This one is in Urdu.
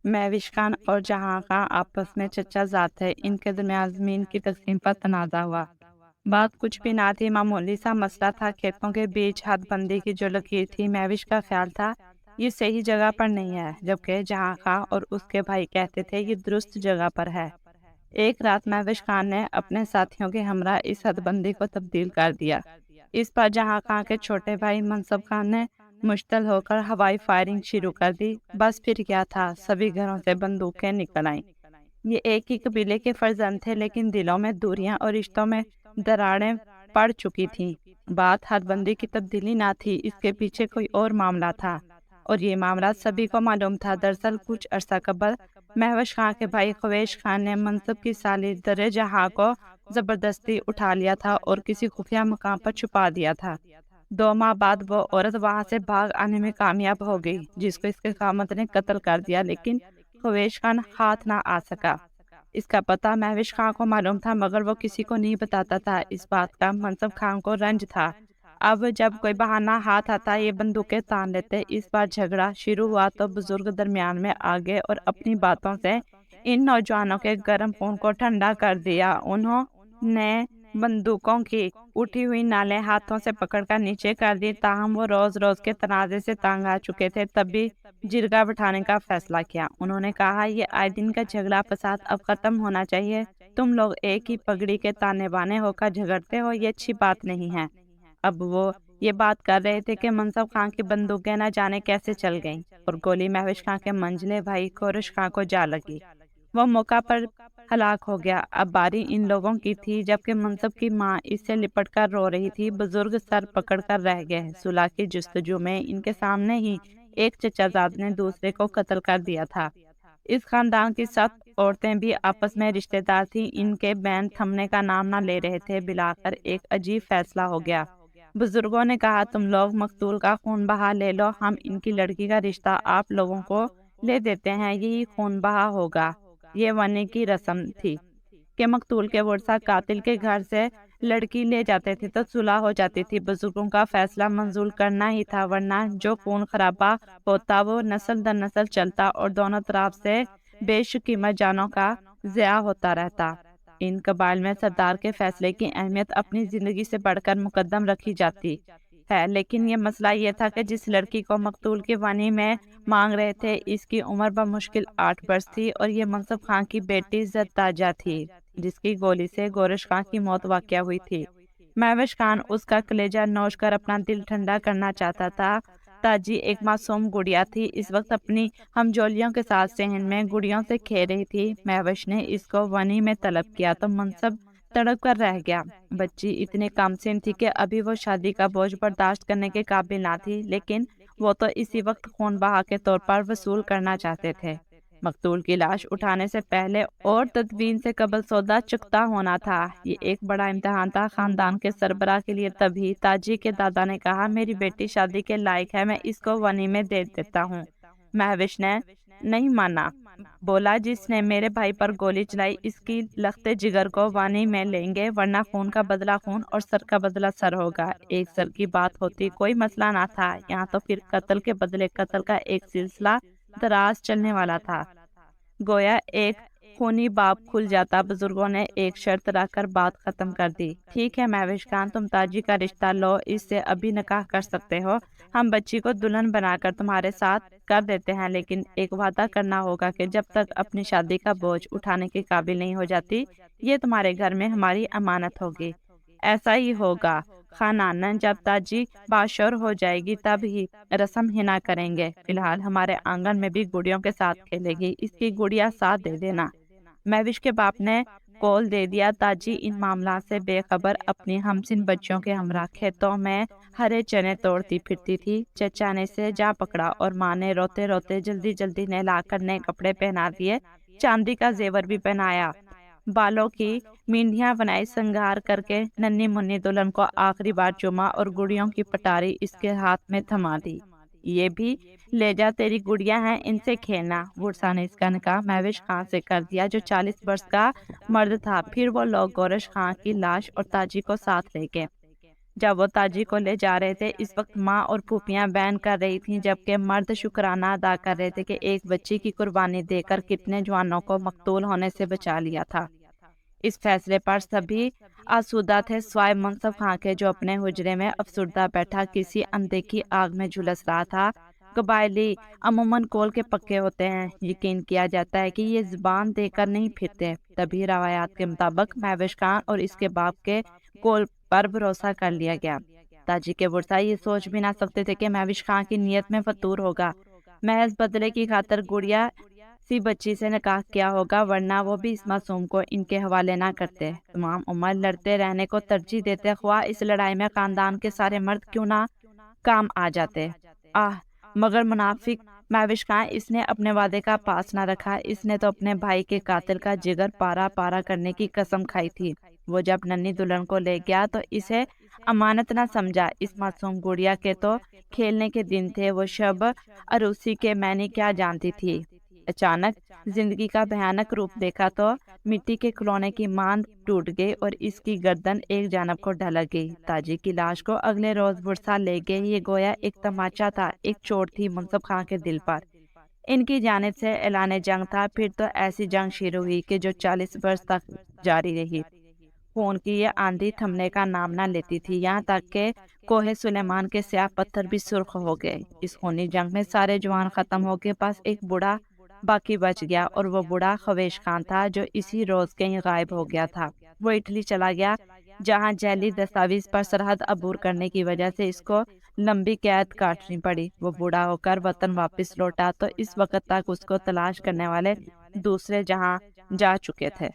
مہوش خان اور جہاں خان آپس میں چچا زاد تھے۔ ان کے درمیان زمین کی تقسیم پر تنازع ہوا۔ بات کچھ بھی نہ تھی، معمولی سا مسئلہ تھا، کھیتوں کے بیچ حد بندی کی جو لکیر تھی۔ مہوش کا خیال تھا یہ صحیح جگہ پر نہیں ہے، جبکہ جہاں خان اور اس کے بھائی کہتے تھے یہ درست جگہ پر ہے۔ ایک رات مہوش خان نے اپنے ساتھیوں کے ہمراہ اس حد بندی کو تبدیل کر دیا۔ اس پر جہاں خان کے چھوٹے بھائی منصب خان نے مشتعل ہو کر ہوائی فائرنگ شروع کر دی۔ بس پھر کیا تھا، سبھی گھروں سے بندوقیں نکل آئیں۔ یہ ایک ہی قبیلے کے فرزند تھے، لیکن دلوں میں دوریاں اور رشتوں میں دراڑیں پڑ چکی تھیں۔ بات حد بندی کی تبدیلی نہ تھی، اس کے پیچھے کوئی اور معاملہ تھا، اور یہ معاملہ سبھی کو معلوم تھا۔ دراصل کچھ عرصہ قبل مہوش خان کے بھائی خویش خان نے منصب کی سالی در جہاں کو زبردستی اٹھا لیا تھا اور کسی خفیہ مقام پر چھپا دیا تھا۔ 2 ماہ بعد وہ عورت وہاں سے بھاگ آنے میں کامیاب ہو گئی، جس کو اس کے خاوند نے قتل کر دیا، لیکن خویش خان ہاتھ نہ آ سکا۔ اس کا پتہ مہوش خان کو معلوم تھا، مگر وہ کسی کو نہیں بتاتا تھا۔ اس بات کا منصب خان کو رنج تھا۔ اب جب کوئی بہانہ ہاتھ آتا یہ بندوقیں تان لیتے۔ اس بار جھگڑا شروع ہوا تو بزرگ درمیان میں آ گئے اور اپنی باتوں سے ان نوجوانوں کے گرم خون کو ٹھنڈا کر دیا۔ انہوں نے بندوقوں کی اٹھی ہوئی نالیں ہاتھوں سے پکڑ کر نیچے کر دی۔ تاہم وہ روز روز کے تنازع سے تنگ آ چکے تھے، تب بھی جرگہ بٹھانے کا فیصلہ کیا۔ انہوں نے کہا یہ آئے دن کا جھگڑا فساد اب ختم ہونا چاہیے۔ تم لوگ ایک ہی پگڑی کے تانے بانے ہو کر جھگڑتے ہو، یہ اچھی بات نہیں ہے۔ اب وہ یہ بات کر رہے تھے کہ منصب خان کی بندوقیں نہ جانے کیسے چل گئیں اور گولی مہوش خان کے منجلے بھائی کورش خان کو جا لگی۔ وہ موقع پر ہلاک ہو گیا۔ اب باری ان لوگوں کی تھی، جبکہ منصب کی ماں اس سے لپٹ کر رو رہی تھی۔ بزرگ سر پکڑ کر رہ گئے۔ صلح کی جستجو میں ان کے سامنے ہی ایک چچا زاد نے دوسرے کو قتل کر دیا تھا۔ اس خاندان کی 7 عورتیں بھی آپس میں رشتہ دار تھیں، ان کے بین تھمنے کا نام نہ لے رہے تھے۔ بلاخر ایک عجیب فیصلہ ہو گیا۔ بزرگوں نے کہا تم لوگ مقتول کا خون بہا لے لو، ہم ان کی لڑکی کا رشتہ آپ لوگوں کو لے دیتے ہیں، یہی خون بہا ہوگا۔ یہ ونی کی رسم تھی کہ مقتول کے ورثہ قاتل کے گھر سے لڑکی لے جاتے تھے تو صلح ہو جاتی تھی۔ بزرگوں کا فیصلہ منظور کرنا ہی تھا، ورنہ جو خون خرابہ ہوتا وہ نسل در نسل چلتا اور دونوں طرف سے بے شکیمت جانوں کا ضیاع ہوتا رہتا۔ ان قبائل میں سردار کے فیصلے کی اہمیت اپنی زندگی سے بڑھ کر مقدم رکھی جاتی ہے، لیکن یہ مسئلہ یہ تھا کہ جس لڑکی کو مقتول کی وانی میں مانگ رہے تھے، اس کی عمر بمشکل 8 برس تھی، اور یہ منصب خان کی بیٹی زرتاجہ تھی، جس کی گولی سے گورش خان کی موت واقع ہوئی تھی۔ مہوش خان اس کا کلیجہ نوچ کر اپنا دل ٹھنڈا کرنا چاہتا تھا۔ تاجی ایک معصوم گڑیا تھی، اس وقت اپنی ہمجولیوں کے ساتھ صحن میں گڑیوں سے کھیل رہی تھی۔ مہوش نے اس کو ونی میں طلب کیا تو منصب تڑپ کر رہ گیا۔ بچی اتنی کم سن تھی کہ ابھی وہ شادی کا بوجھ برداشت کرنے کے قابل نہ تھی، لیکن وہ تو اسی وقت خون بہا کے طور پر وصول کرنا چاہتے تھے۔ مقتول کی لاش اٹھانے سے پہلے اور تدفین سے قبل سودا چکتا ہونا تھا۔ یہ ایک بڑا امتحان تھا خاندان کے سربراہ کے لیے۔ تبھی تاجی کے دادا نے کہا میری بیٹی شادی کے لائق ہے، میں اس کو ونی میں دے دیتا ہوں۔ مہوش نے نہیں مانا، بولا جس نے میرے بھائی پر گولی چلائی اس کی لخت جگر کو وانی میں لیں گے، ورنہ خون کا بدلہ خون اور سر کا بدلہ سر ہوگا۔ ایک سر کی بات ہوتی کوئی مسئلہ نہ تھا، یہاں تو پھر قتل کے بدلے قتل کا ایک سلسلہ دراز چلنے والا تھا۔ گویا ایک خونی باب کھل جاتا۔ بزرگوں نے ایک شرط رکھ کر بات ختم کر دی۔ ٹھیک ہے مہوش خان، تم تاجی کا رشتہ لو، اس سے ابھی نکاح کر سکتے ہو، ہم بچی کو دلہن بنا کر تمہارے ساتھ کر دیتے ہیں، لیکن ایک وعدہ کرنا ہوگا کہ جب تک اپنی شادی کا بوجھ اٹھانے کے قابل نہیں ہو جاتی، یہ تمہارے گھر میں ہماری امانت ہوگی۔ ایسا ہی ہوگا خانانن، جب تاجی باشور ہو جائے گی تب ہی رسم حنا کریں گے، فی الحال ہمارے آنگن میں بھی گڑیوں کے ساتھ کھیلے گی، اس کی گڑیا ساتھ دے دینا۔ مہوش کے باپ نے کول دے دیا۔ تاجی ان معاملات سے بے خبر اپنی ہمسن بچیوں کے ہمراہ کھیتوں میں ہرے چنے توڑتی پھرتی تھی۔ چچا نے اسے جا پکڑا اور ماں نے روتے روتے جلدی جلدی نہلا کر نئے کپڑے پہنا دیے، چاندی کا زیور بھی پہنایا، بالوں کی مینڈیاں بنائی، سنگار کر کے ننھی منی دلہن کو آخری بار چوما اور گڑیوں کی پٹاری اس کے ہاتھ میں تھما دی۔ یہ بھی لے جا، تیری گڑیاں ہیں، ان سے کھیلنا۔ ورثہ نے اس کا نکاح مہوش خان سے کر دیا جو 40 برس کا مرد تھا۔ پھر وہ لوگ گورش خان کی لاش اور تاجی کو ساتھ لے گئے۔ جب وہ تاجی کو لے جا رہے تھے اس وقت ماں اور پھوپھیاں بیان کر رہی تھیں، جبکہ مرد شکرانہ ادا کر رہے تھے کہ ایک بچی کی قربانی دے کر کتنے جوانوں کو مقتول ہونے سے بچا لیا تھا۔ اس فیصلے پر سبھی آسودہ تھے سوائے منصف خان کے، جو اپنے حجرے میں افسردہ بیٹھا کسی اندیکھی آگ میں جھلس رہا تھا۔ قبائلی عموماً کول کے پکے ہوتے ہیں، یقین کیا جاتا ہے کہ یہ زبان دے کر نہیں پھرتے، تبھی روایات کے مطابق مہوش خان اور اس کے باپ کے کول پر بھروسہ کر لیا گیا۔ تاجی کے ورثا یہ سوچ بھی نہ سکتے تھے کہ مہوش خان کی نیت میں فطور ہوگا، محض بدلے کی خاطر گڑیا سی بچی سے نکاح کیا ہوگا، ورنہ وہ بھی اس معصوم کو ان کے حوالے نہ کرتے۔ تمام عمر لڑتے رہنے کو ترجیح دیتے، خواہ اس لڑائی میں خاندان کے سارے مرد کیوں نہ کام آ جاتے۔ مگر منافق مہوش خان، اس نے اپنے وعدے کا پاس نہ رکھا، اس نے تو اپنے بھائی کے قاتل کا جگر پارا پارا کرنے کی قسم کھائی تھی۔ وہ جب ننھی دلہن کو لے گیا تو اسے امانت نہ سمجھا، اس معصوم گڑیا کے تو کھیلنے کے دن تھے، وہ شب عروسی کے میں نے کیا جانتی تھی۔ اچانک زندگی کا بھیانک روپ دیکھا تو مٹی کے کھلونے کی ماند ٹوٹ گئی اور اس کی گردن ایک جانب کو ڈھلک گئی۔ تاجی کی لاش کو اگلے روز ورثا لے گئے، یہ گویا ایک تماچا تھا، ایک چوٹ تھی منصف خان کے دل پر۔ ان کی جانب سے اعلان جنگ تھا، پھر تو ایسی جنگ شروع ہوئی کہ جو 40 برس تک جاری رہی۔ خون کی یہ آندھی تھمنے کا نام نہ لیتی تھی، یہاں تک کہ کوہ سلیمان کے سیاہ پتھر بھی سرخ ہو گئے۔ اس خونی جنگ میں سارے جوان ختم ہو کے پاس ایک بوڑھا باقی بچ گیا، اور وہ بوڑھا خویش خان تھا جو اسی روز کہیں غائب ہو گیا تھا۔ وہ اٹلی چلا گیا، جہاں جعلی دستاویز پر سرحد عبور کرنے کی وجہ سے اس کو لمبی قید کاٹنی پڑی۔ وہ بوڑھا ہو کر وطن واپس لوٹا تو اس وقت تک اس کو تلاش کرنے والے دوسرے جہاں جا چکے تھے۔